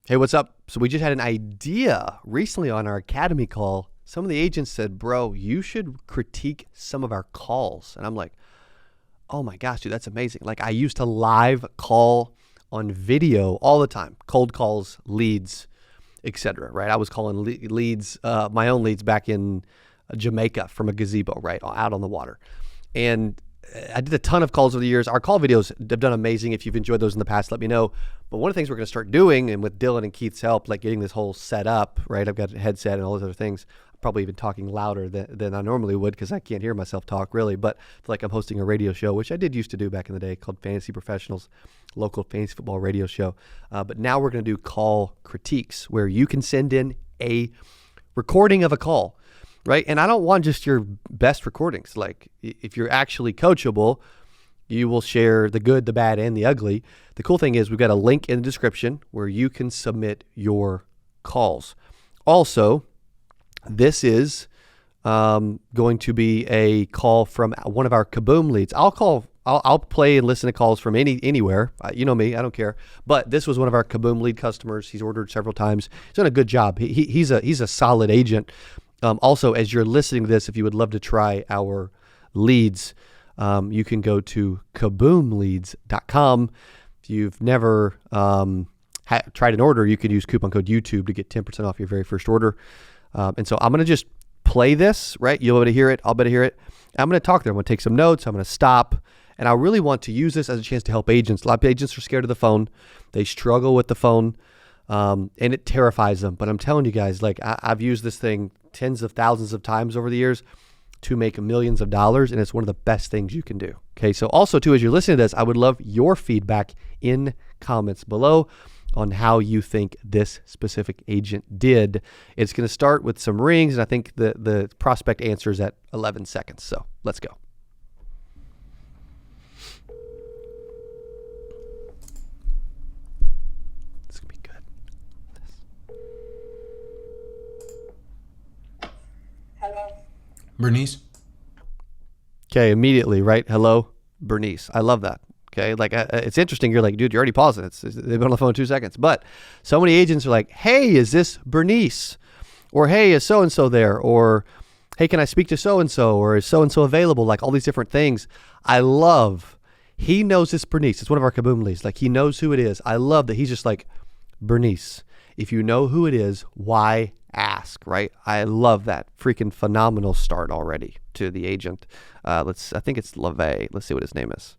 Hey, what's up? So we just had an idea recently on our Academy call. Some of the agents said, bro, you should critique some of our calls. And I'm like, oh my gosh, dude, that's amazing. Like I used to live call on video all the time, cold calls, leads, etc. Right? I was calling leads, my own leads back in Jamaica from a gazebo, right, out on the water. And I did a ton of calls over the years. Our call videos have done amazing. If you've enjoyed those in the past, let me know. But one of the things we're going to start doing, and with Dylan and Keith's help, like getting this whole set up, right? I've got a headset and all those other things. I'm probably even talking louder than I normally would because I can't hear myself talk really. But I feel like I'm hosting a radio show, which I did used to do back in the day, called Fantasy Professionals, local fantasy football radio show. But now we're going to do call critiques where you can send in a recording of a call. Right. And I don't want just your best recordings. Like if you're actually coachable, you will share the good, the bad, and the ugly. The cool thing is we've got a link in the description where you can submit your calls. Also, this is going to be a call from one of our Kaboom leads. I'll play and listen to calls from anywhere. You know me, I don't care. But this was one of our Kaboom lead customers. He's ordered several times. He's done a good job. He's a solid agent. Also, as you're listening to this, if you would love to try our leads, you can go to kaboomleads.com. If you've never tried an order, you could use coupon code YouTube to get 10% off your very first order. And so I'm going to just play this, right? You'll be able to hear it. I'll be able to hear it. I'm going to talk there. I'm going to take some notes. I'm going to stop. And I really want to use this as a chance to help agents. A lot of agents are scared of the phone. They struggle with the phone. And it terrifies them. But I'm telling you guys, like I've used this thing tens of thousands of times over the years to make millions of dollars. And it's one of the best things you can do. Okay. So also too, as you're listening to this, I would love your feedback in comments below on how you think this specific agent did. It's going to start with some rings. And I think the prospect answers at 11 seconds. So let's go. Bernice. Okay, immediately, right? Hello, Bernice. I love that. Okay, like it's interesting. You're like, dude, you're already pausing. They've been on the phone 2 seconds. But so many agents are like, hey, is this Bernice? Or hey, is so-and-so there? Or hey, can I speak to so-and-so? Or is so-and-so available? Like all these different things. I love, he knows it's Bernice. It's one of our Kaboom leads. Like he knows who it is. I love that he's just like, Bernice, if you know who it is, why ask, right? I love that. Freaking phenomenal start already to the agent. I think it's LeVay. Let's see what his name is.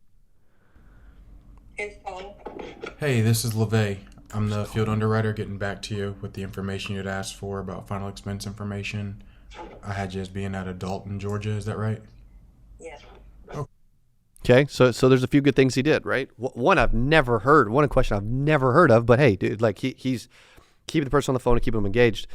Hey, this is LeVay. I'm the field underwriter getting back to you with the information you'd asked for about final expense information. I had you as being at Dalton, Georgia. Is that right? Yes. Okay, so there's a few good things he did, right? One I've never heard. One question I've never heard of, but hey, dude, like he's keeping the person on the phone and keeping them engaged.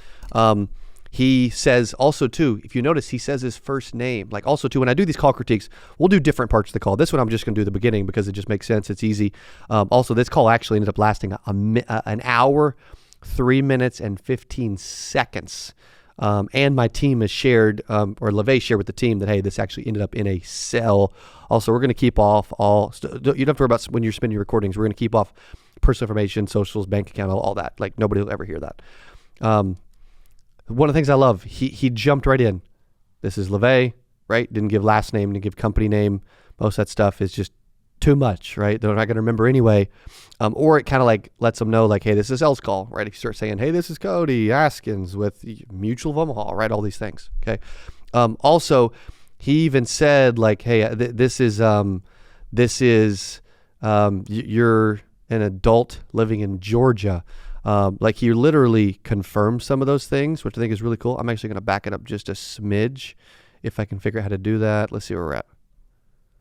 He says also too, if you notice, he says his first name. Like also too, when I do these call critiques, we'll do different parts of the call. This one I'm just going to do the beginning because it just makes sense. It's easy. Also, this call actually ended up lasting an hour, 3 minutes, and 15 seconds. And my team has shared, or LeVay shared with the team that, hey, this actually ended up in a cell. Also, we're going to keep off you don't have to worry about when you're spending your recordings. We're going to keep off personal information, socials, bank account, all that. Like nobody will ever hear that. One of the things I love, he jumped right in. This is LeVay, right? Didn't give last name, didn't give company name. Most of that stuff is just too much, right? They're not going to remember anyway. Or it kind of like lets them know like, hey, this is a sales call, right? If you start saying, hey, this is Cody Askins with Mutual of Omaha, right? All these things, okay? Also, he even said like, hey, you're an adult living in Georgia. Like he literally confirmed some of those things, which I think is really cool. I'm actually going to back it up just a smidge if I can figure out how to do that. Let's see where we're at.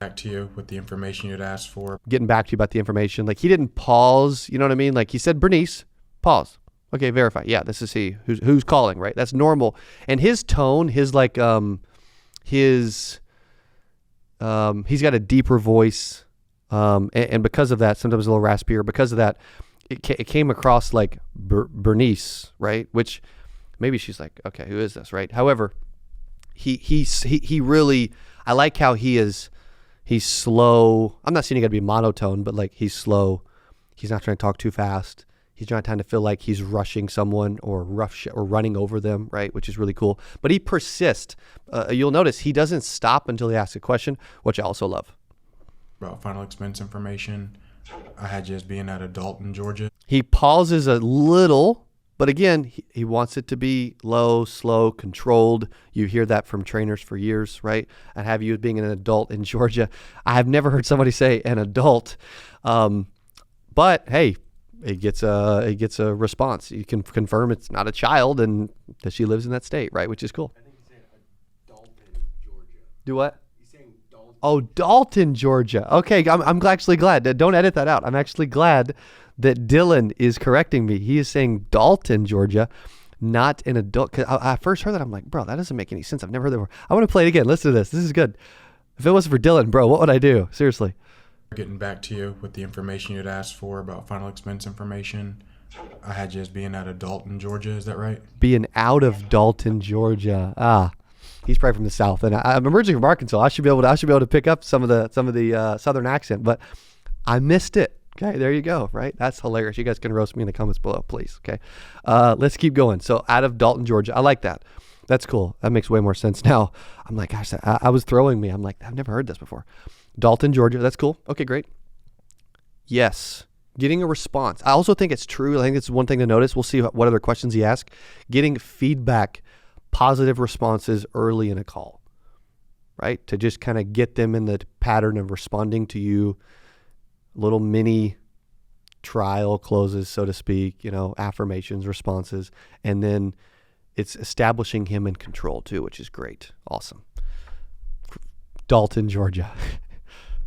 Back to you with the information you'd asked for. Getting back to you about the information. Like he didn't pause, you know what I mean? Like he said, Bernice, pause. Okay, verify. Yeah, this is he. Who's calling, right? That's normal. And his tone, he's got a deeper voice. And because of that, sometimes a little raspier. Because of that, it came across like Bernice, right? Which maybe she's like, okay, who is this, right? However, he really, I like how he's slow. I'm not saying he got to be monotone, but like he's slow. He's not trying to talk too fast. He's not trying to feel like he's rushing someone or or running over them, right? Which is really cool. But he persists. You'll notice he doesn't stop until he asks a question, which I also love. About final expense information. I had just being at Dalton, Georgia. He pauses a little, but again, he wants it to be low, slow, controlled. You hear that from trainers for years, right? And have you being an adult in Georgia. I have never heard somebody say an adult. But hey, it gets a response. You can confirm it's not a child and that she lives in that state, right? Which is cool. I think he's saying Dalton, Georgia. Do what? He's saying Dalton. Oh, Dalton, Georgia. Okay, I'm actually glad. Don't edit that out. I'm actually glad that Dylan is correcting me. He is saying Dalton, Georgia, not an adult. Cause I first heard that, I'm like, bro, that doesn't make any sense. I've never heard that before. I want to play it again. Listen to this. This is good. If it wasn't for Dylan, bro, what would I do? Seriously. Getting back to you with the information you'd asked for about final expense information. I had just being at Dalton, Georgia. Is that right? Being out of Dalton, Georgia. He's probably from the South, and I'm originally from Arkansas. I should be able to pick up some of the Southern accent, but I missed it. Okay, there you go. Right, that's hilarious. You guys can roast me in the comments below, please. Okay, let's keep going. So out of Dalton, Georgia, I like that. That's cool. That makes way more sense now. I'm like, gosh, I was throwing me. I'm like, I've never heard this before. Dalton, Georgia. That's cool. Okay, great. Yes. Getting a response. I also think it's true. I think it's one thing to notice. We'll see what other questions he asks. Getting feedback, positive responses early in a call, right? To just kind of get them in the pattern of responding to you. Little mini trial closes, so to speak, affirmations, responses. And then it's establishing him in control too, which is great. Awesome. Dalton, Georgia.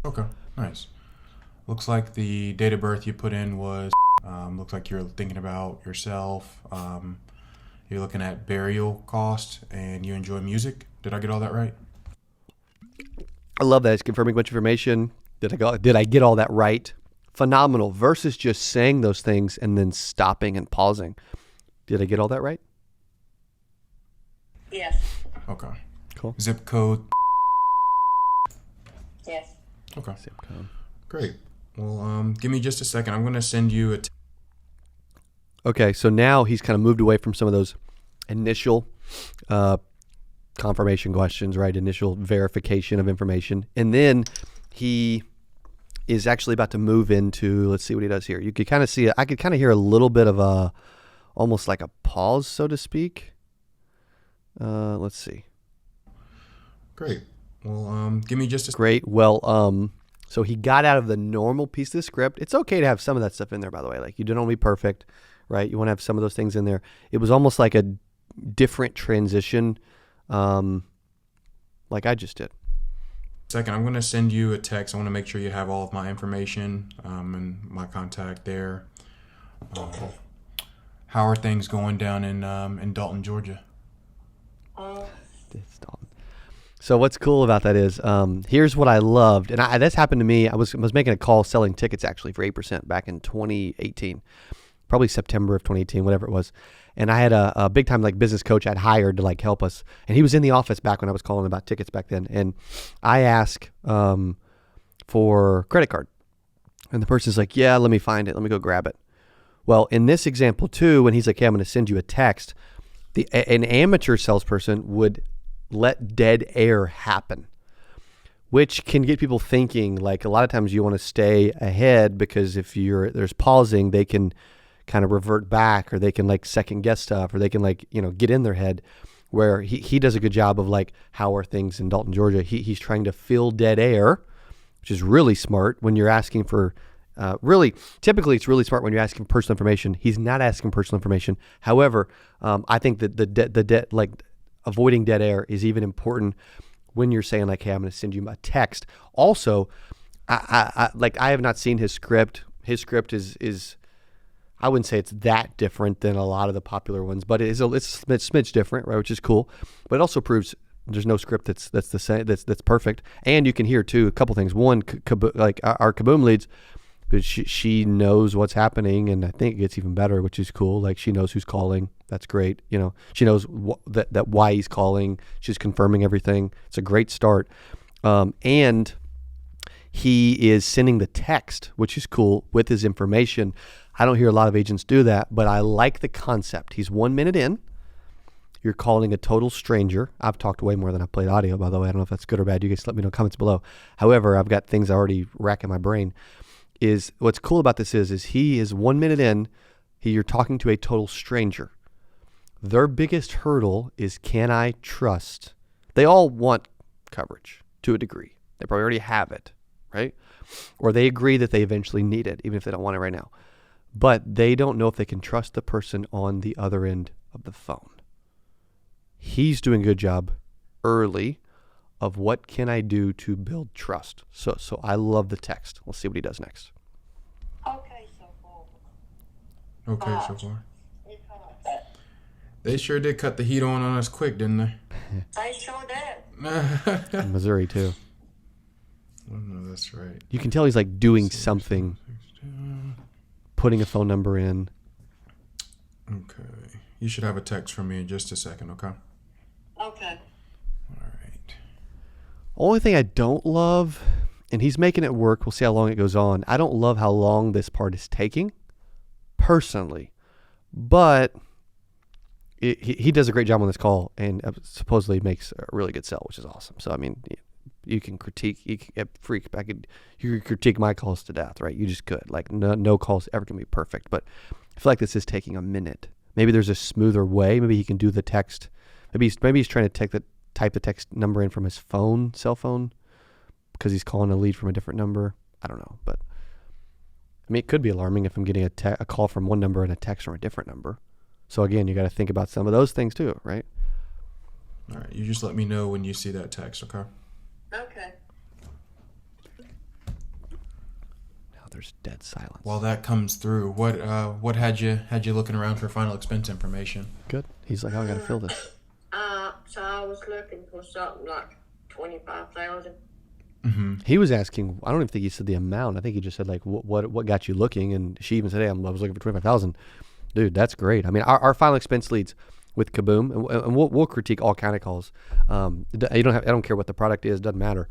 Okay, nice. Looks like the date of birth you put in was, looks like you're thinking about yourself. You're looking at burial cost and you enjoy music. Did I get all that right? I love that. It's confirming a bunch of information. Did I get all that right? Phenomenal. Versus just saying those things and then stopping and pausing. Did I get all that right? Yes. Okay. Cool. Zip code. Yes. Okay. Zip code. Great. Well, give me just a second. I'm going to send you a Okay, so now he's kind of moved away from some of those initial confirmation questions, right? Initial verification of information. And then he is actually about to move into, let's see what he does here. You could kind of see, I could kind of hear a little bit of almost like a pause, so to speak. Let's see. Great. Well, give me just a Great. Well, so he got out of the normal piece of the script. It's okay to have some of that stuff in there, by the way. Like, you don't want to be perfect, right? You want to have some of those things in there. It was almost like a different transition, like I just did. second. I'm going to send you a text. I want to make sure you have all of my information and my contact there. How are things going down in Dalton, Georgia? It's Dalton. So what's cool about that is, here's what I loved, and this happened to me. I was making a call selling tickets actually for 8% back in 2018, probably September of 2018, whatever it was. And I had a big time like business coach I'd hired to like help us, and he was in the office back when I was calling about tickets back then. And I asked for credit card, and the person's like, "Yeah, let me find it. Let me go grab it." Well, in this example too, when he's like, "Yeah, I'm going to send you a text," an amateur salesperson would let dead air happen, which can get people thinking. Like, a lot of times you want to stay ahead, because if there's pausing, they can kind of revert back, or they can like second guess stuff, or they can like, get in their head, where he does a good job of like, how are things in Dalton, Georgia? He's trying to fill dead air, which is really smart when you're asking for, typically it's really smart when you're asking personal information. He's not asking personal information. However, I think that like avoiding dead air is even important when you're saying like, "Hey, I'm going to send you a text." Also, I have not seen his script. His script is I wouldn't say it's that different than a lot of the popular ones, but it's a smidge different, right? Which is cool. But it also proves there's no script that's the same, that's perfect. And you can hear too a couple things. One, like our Kaboom leads, she knows what's happening, and I think it gets even better, which is cool. Like, she knows who's calling. That's great. She knows that why he's calling. She's confirming everything. It's a great start. And he is sending the text, which is cool, with his information. I don't hear a lot of agents do that, but I like the concept. He's 1 minute in. You're calling a total stranger. I've talked way more than I've played audio, by the way. I don't know if that's good or bad. You guys let me know in the comments below. However, I've got things already racking my brain. Is what's cool about this is he is 1 minute in. You're talking to a total stranger. Their biggest hurdle is, can I trust? They all want coverage to a degree. They probably already have it, right? Or they agree that they eventually need it, even if they don't want it right now. But they don't know if they can trust the person on the other end of the phone. He's doing a good job early of what can I do to build trust. So I love the text. We'll see what he does next. Okay, so far. Okay, so far. They sure did cut the heat on us quick, didn't they? I sure did. In Missouri, too. Oh, no, that's right. You can tell he's like doing something, putting a phone number in. Okay. You should have a text from me in just a second, okay? Okay. All right. Only thing I don't love, and he's making it work. We'll see how long it goes on. I don't love how long this part is taking, personally. But he does a great job on this call and supposedly makes a really good sell, which is awesome. So, I mean, you can critique, you can critique my calls to death, right? You just could. Like, no call's ever going to be perfect. But I feel like this is taking a minute. Maybe there's a smoother way. Maybe he can do the text. Maybe he's trying to type the text number in from his cell phone, because he's calling a lead from a different number. I don't know, but I mean, it could be alarming if I'm getting a call from one number and a text from a different number. So again, you got to think about some of those things too, right? All right. You just let me know when you see that text, okay? Okay. Now there's dead silence. While that comes through, what had you looking around for final expense information? Good. He's like, oh, I got to fill this. So I was looking for something like 25,000. Mm-hmm. He was asking. I don't even think he said the amount. I think he just said like, what got you looking? And she even said, hey, I was looking for 25,000. Dude, that's great. I mean, our final expense leads with Kaboom, and we'll critique all kind of calls. I don't care what the product is, doesn't matter.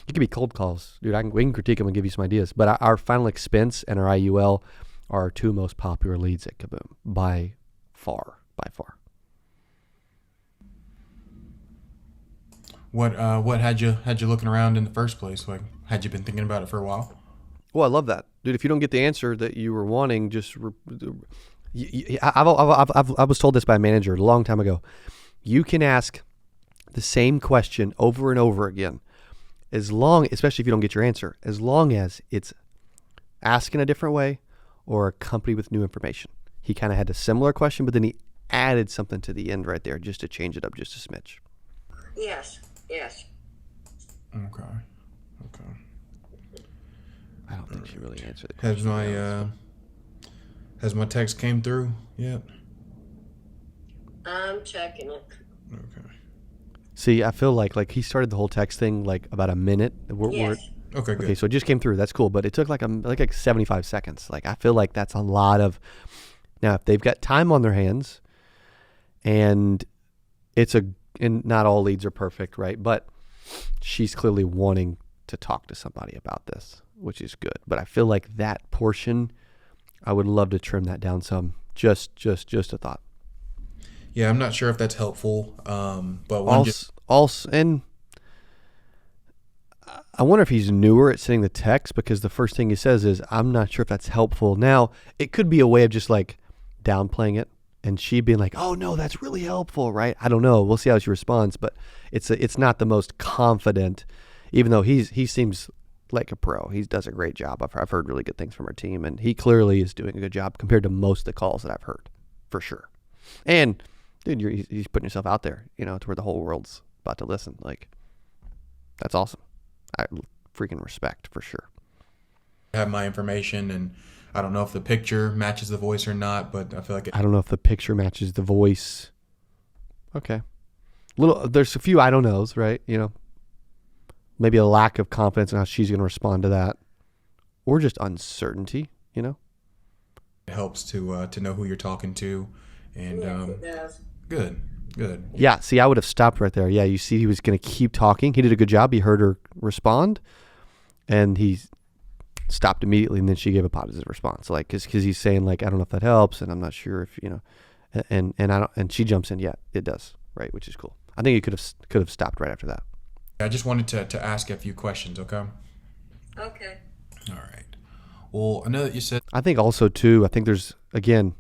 It could be cold calls, dude. We can critique them and give you some ideas. But our final expense and our IUL are our two most popular leads at Kaboom by far. What had you looking around in the first place? Like, had you been thinking about it for a while? Well, I love that, dude. If you don't get the answer that you were wanting, just I was told this by a manager a long time ago. You can ask the same question over and over again, especially if you don't get your answer, as long as it's asked in a different way or accompanied with new information. He kind of had a similar question, but then he added something to the end right there just to change it up just a smidge. Yes. Okay. I don't think she really answered the question. Has my text came through yet? I'm checking it. Okay. See, I feel like he started the whole text thing like about a minute. Yes. Okay, good. Okay, so it just came through. That's cool, but it took like 75 seconds. Like, I feel like that's a lot of. Now, if they've got time on their hands, and and not all leads are perfect, right? But she's clearly wanting to talk to somebody about this, which is good. But I feel like that portion, I would love to trim that down some. Just a thought. Yeah, I'm not sure if that's helpful. But and I wonder if he's newer at sending the text, because the first thing he says is, I'm not sure if that's helpful. Now, it could be a way of just like downplaying it, and she being like, oh no, that's really helpful, right? I don't know. We'll see how she responds, but it's not the most confident, even though he seems like a pro. He does a great job. I've heard really good things from our team, and he clearly is doing a good job compared to most of the calls that I've heard, for sure. And dude, he's putting yourself out there, to where the whole world's about to listen. Like, that's awesome. I freaking respect, for sure. have my information, and I don't know if the picture matches the voice or not, but I feel like I don't know if the picture matches the voice. Okay. There's a few I don't knows, right? Maybe a lack of confidence in how she's going to respond to that, or just uncertainty, it helps to know who you're talking to, and Yes, it does. good. Yeah, see, I would have stopped right there. Yeah, you see he was going to keep talking. He did a good job. He heard her respond. And he stopped immediately, and then she gave a positive response, like because he's saying like, I don't know if that helps, and I'm not sure if and I don't, and she jumps in, yeah, it does, right, which is cool. I think he could have stopped right after that. I just wanted to ask a few questions, okay? Okay. All right. Well, I know that you said. I think also too, I think there's again,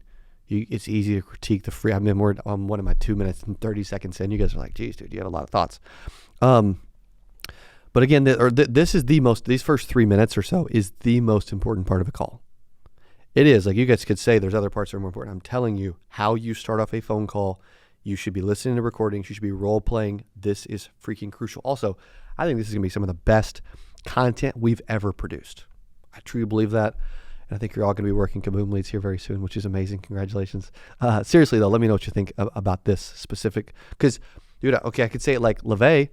it's easy to critique the free. I mean, we're on one of my 2 minutes and 30 seconds in. You guys are like, geez, dude, you have a lot of thoughts. But again, this is these first 3 minutes or so is the most important part of a call. It is. Like, you guys could say there's other parts that are more important. I'm telling you, how you start off a phone call, you should be listening to recordings, you should be role playing. This is freaking crucial. Also, I think this is going to be some of the best content we've ever produced. I truly believe that. And I think you're all going to be working Kaboom Leads here very soon, which is amazing. Congratulations. Seriously, though, let me know what you think about this specific. Because, dude, okay, I could say it like LeVay.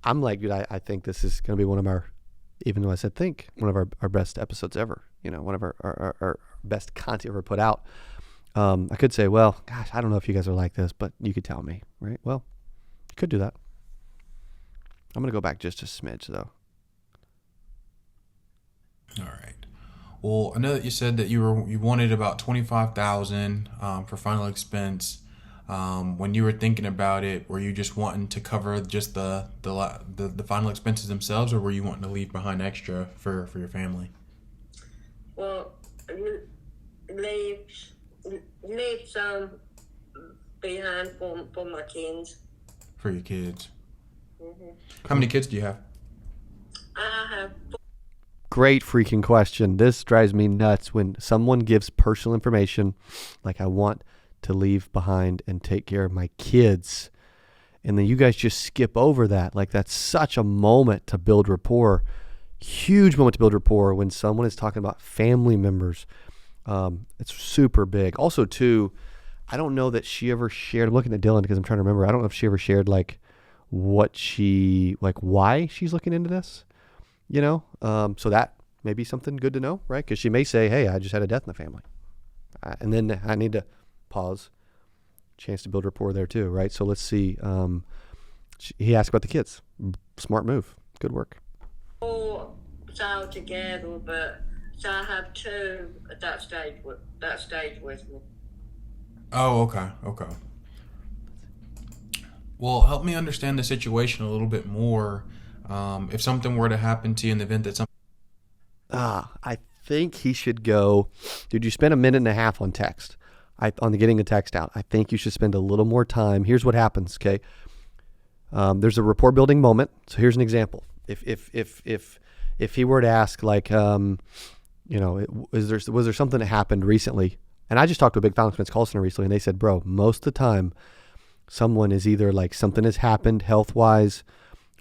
I'm like, dude, I think this is going to be one of our, even though I said think, one of our best episodes ever. One of our best content ever put out. I could say, well, gosh, I don't know if you guys are like this, but you could tell me, right? Well, you could do that. I'm going to go back just a smidge, though. All right. Well, I know that you said that you wanted about $25,000 for final expense. When you were thinking about it, were you just wanting to cover just the final expenses themselves, or were you wanting to leave behind extra for your family? Well, leave some behind for my kids. For your kids. Mm-hmm. How many kids do you have? I have Great freaking question. This drives me nuts when someone gives personal information, like I want to leave behind and take care of my kids, and then you guys just skip over that. Like, that's such a moment to build rapport. Huge moment to build rapport when someone is talking about family members. It's super big. Also, too, I don't know that she ever shared. I'm looking at Dylan because I'm trying to remember. I don't know if she ever shared like why she's looking into this. So that may be something good to know, right? Because she may say, "Hey, I just had a death in the family," and then I need to pause. Chance to build rapport there too, right? So let's see. He asked about the kids. Smart move. Good work. all together, but so I have two at that stage with me. Oh, okay. Well, help me understand the situation a little bit more. If something were to happen to you in the event that something... I think he should go, dude, you spent a minute and a half on text, on getting a text out. I think you should spend a little more time. Here's what happens, okay? There's a rapport building moment. So here's an example. If he were to ask, like, was there something that happened recently? And I just talked to a big final expense call center recently, and they said, bro, most of the time, someone is either like something has happened health-wise,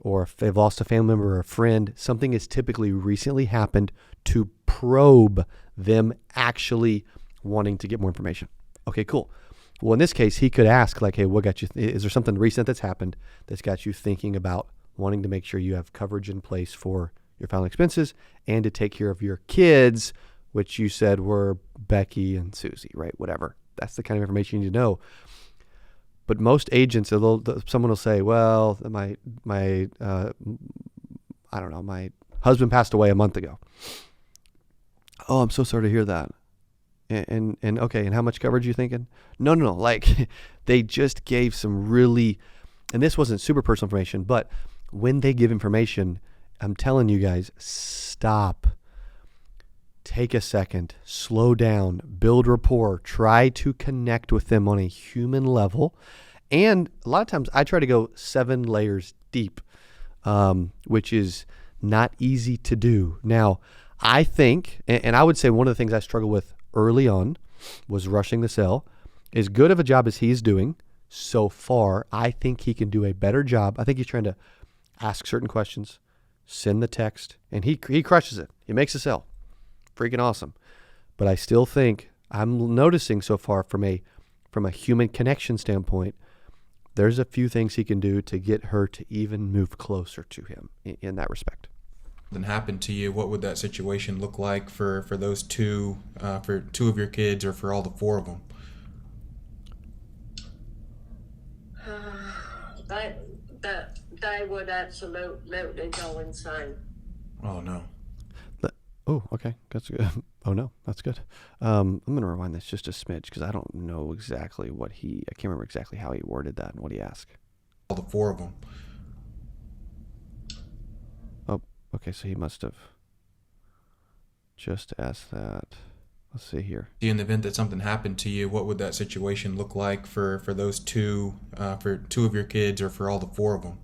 or if they've lost a family member or a friend, something has typically recently happened to probe them actually wanting to get more information. Okay, cool. Well, in this case, he could ask, like, hey, what got you? Is there something recent that's happened that's got you thinking about wanting to make sure you have coverage in place for your final expenses and to take care of your kids, which you said were Becky and Susie, right? Whatever. That's the kind of information you need to know. But most agents, someone will say, well, my husband passed away a month ago. Oh, I'm so sorry to hear that. And okay, and how much coverage are you thinking? No. Like, they just gave some really, and this wasn't super personal information, but when they give information, I'm telling you guys, stop. Take a second, slow down, build rapport, try to connect with them on a human level. And a lot of times I try to go 7 layers deep, which is not easy to do. Now, I think, and I would say one of the things I struggled with early on was rushing the sale. As good of a job as he's doing so far, I think he can do a better job. I think he's trying to ask certain questions, send the text, and he crushes it. He makes a sale. Freaking awesome. But I still think I'm noticing so far from a human connection standpoint, there's a few things he can do to get her to even move closer to him in that respect. Then happened to you, what would that situation look like for those two, for 2 of your kids, or for all the 4 of them? They would absolutely go insane. Oh no. Oh, okay. That's good. Oh, no. That's good. I'm going to rewind this just a smidge because I don't know exactly I can't remember exactly how he worded that and what he asked. All the four of them. Oh, okay. So he must have just asked that. Let's see here. In the event that something happened to you, what would that situation look like for those two, for two of your kids, or for all the four of them?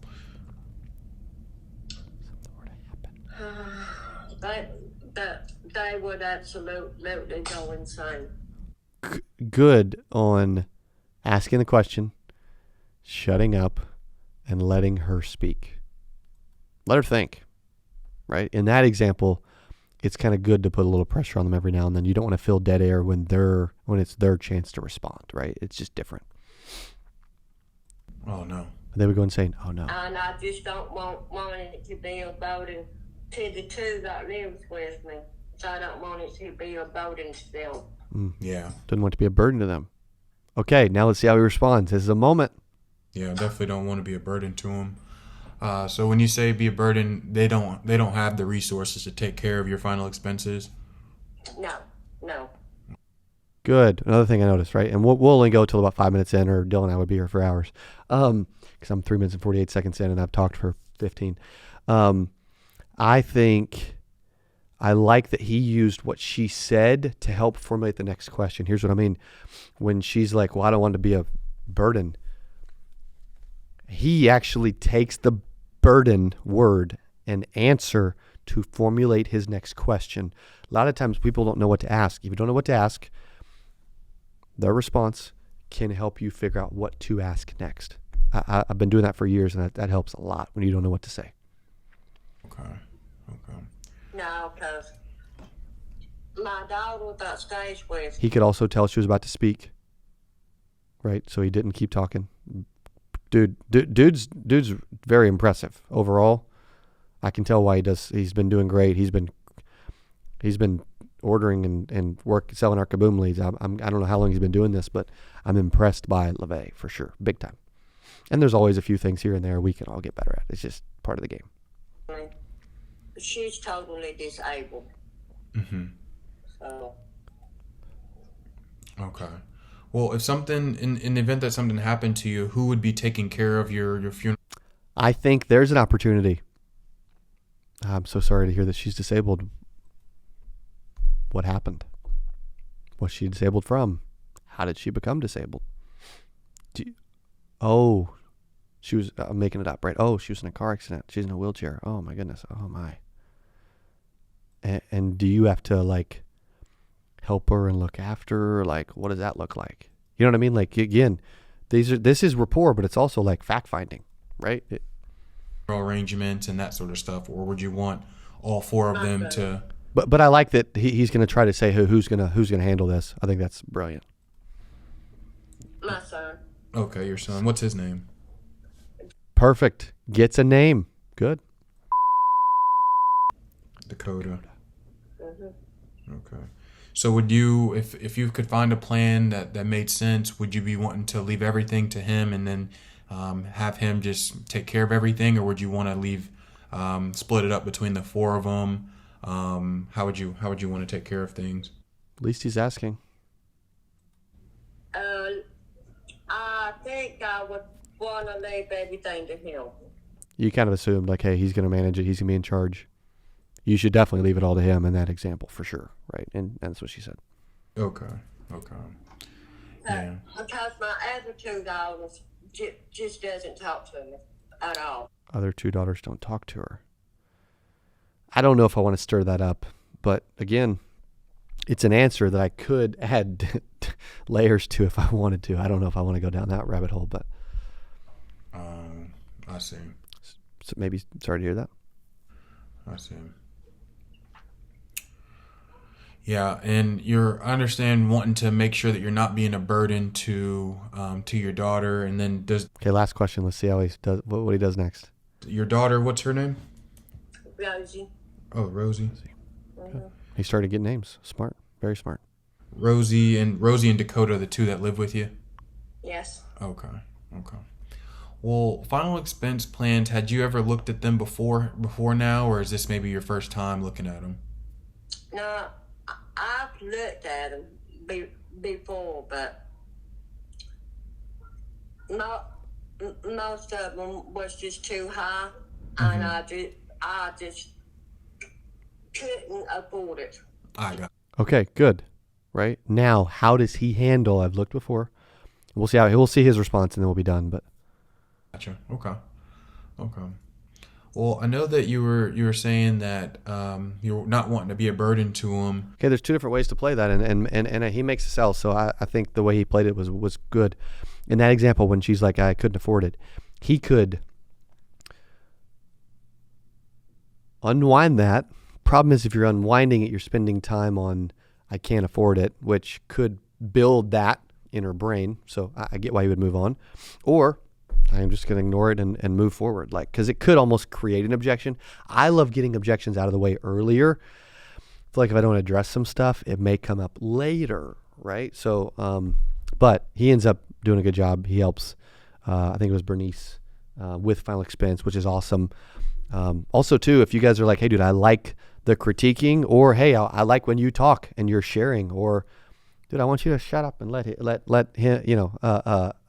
They would absolutely go insane. Good on asking the question, shutting up, and letting her speak. Let her think, right? In that example, it's kind of good to put a little pressure on them every now and then. You don't want to fill dead air when it's their chance to respond, right? It's just different. Oh, no. They would go and say, oh, no. And I just don't want it to be a burden to the two that lives with me. So I don't want it to be a burden still. Yeah. Doesn't want to be a burden to them. Okay, now let's see how he responds. This is a moment. Yeah, definitely don't want to be a burden to them. So when you say be a burden, they don't have the resources to take care of your final expenses? No. Good. Another thing I noticed, right? And we'll only go till about 5 minutes in, or Dylan and I would be here for hours. Because I'm 3 minutes and 48 seconds in, and I've talked for 15. I think I like that he used what she said to help formulate the next question. Here's what I mean. When she's like, well, I don't want to be a burden, he actually takes the burden word and answer to formulate his next question. A lot of times people don't know what to ask. If you don't know what to ask, their response can help you figure out what to ask next. I've been doing that for years, and that helps a lot when you don't know what to say. Okay. No, because my daughter that stays with He could also tell she was about to speak, right? So he didn't keep talking. Dude's very impressive overall. I can tell why he does. He's been doing great. He's been ordering and selling our Kaboom leads. I don't know how long he's been doing this, but I'm impressed by LeVay for sure, big time. And there's always a few things here and there we can all get better at. It's just part of the game. me. She's totally disabled. Mm-hmm. So Okay. Well, if something, in the event that something happened to you, who would be taking care of your funeral? I think there's an opportunity. I'm so sorry to hear that she's disabled. What happened? What's she disabled from? How did she become disabled? She was, I'm making it up, right? Oh, she was in a car accident. She's in a wheelchair. Oh, my goodness. Oh, my. And do you have to, like, help her and look after her? Like, what does that look like? You know what I mean? Like, again, this is rapport, but it's also like fact finding, right? Arrangements and that sort of stuff, or would you want all four of them to? But I like that he's going to try to say who's gonna handle this. I think that's brilliant. my son. Okay, your son. What's his name? Perfect. Gets a name. Good. Dakota. Mm-hmm. Okay. So would you, if you could find a plan that made sense, would you be wanting to leave everything to him and then have him just take care of everything, or would you want to leave, split it up between the four of them? How would you want to take care of things? At least he's asking. I think I would want to leave everything to him. You kind of assumed, like, hey, he's going to manage it. He's going to be in charge. You should definitely leave it all to him in that example, for sure, right? And that's what she said. Okay. Yeah. Because my other two daughters just doesn't talk to me at all. Other two daughters don't talk to her. I don't know if I want to stir that up, but again, it's an answer that I could add layers to if I wanted to. I don't know if I want to go down that rabbit hole, but I see. So maybe sorry to hear that. I see. Yeah, and I understand wanting to make sure that you're not being a burden to your daughter, and then Okay, last question. Let's see how he does. What he does next. Your daughter, what's her name? Rosie. Oh, Rosie. Mm-hmm. He started getting names. Smart, very smart. Rosie and Dakota are the two that live with you? Yes. Okay. Well, final expense plans, had you ever looked at them before now, or is this maybe your first time looking at them? No, I've looked at them before, but most of them was just too high, and I just couldn't afford it. I got. Okay, good. Right now, how does he handle? I've looked before. We'll see we'll see his response, and then we'll be done. But Gotcha. Okay. Well, I know that you were saying that you're not wanting to be a burden to him. okay, there's two different ways to play that, and he makes a sell. So I think the way he played it was good. In that example, when she's like, I couldn't afford it, he could unwind that. Problem is, if you're unwinding it, you're spending time on I can't afford it, which could build that in her brain. So I get why you would move on, or I'm just going to ignore it and move forward. Like, because it could almost create an objection. I love getting objections out of the way earlier. I feel like if I don't address some stuff, it may come up later, right? So, but he ends up doing a good job. He helps. I think it was Bernice with Final Expense, which is awesome. Also, too, if you guys are like, hey, dude, I like the critiquing, or hey, I like when you talk and you're sharing, or dude, I want you to shut up and let him,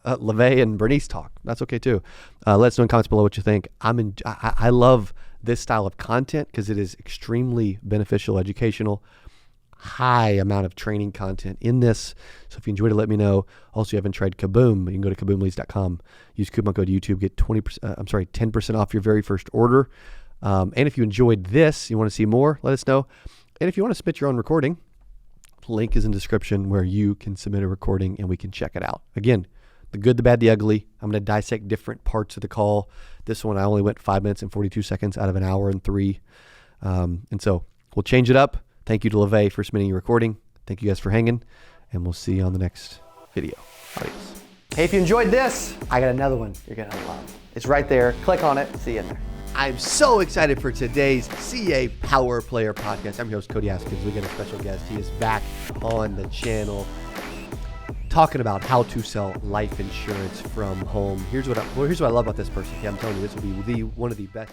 LeVay and Bernice talk. That's okay too. Let us know in comments below what you think. I love this style of content because it is extremely beneficial, educational, high amount of training content in this. So if you enjoyed it, let me know. Also, you haven't tried Kaboom, you can go to kaboomleads.com. Use coupon code YouTube, get 10% off your very first order. And if you enjoyed this, you want to see more, let us know. And if you want to submit your own recording, link is in the description where you can submit a recording and we can check it out. Again, the good, the bad, the ugly. I'm going to dissect different parts of the call. This one, I only went 5 minutes and 42 seconds out of an hour and 3. And so we'll change it up. Thank you to LeVay for submitting your recording. Thank you guys for hanging, and we'll see you on the next video. Adios. Hey, if you enjoyed this, I got another one you're going to love. It's right there. Click on it. See you in there. I'm so excited for today's CA Power Player podcast. I'm your host, Cody Askins. We got a special guest. He is back on the channel talking about how to sell life insurance from home. Here's what I love about this person. Okay, I'm telling you, this will be one of the best.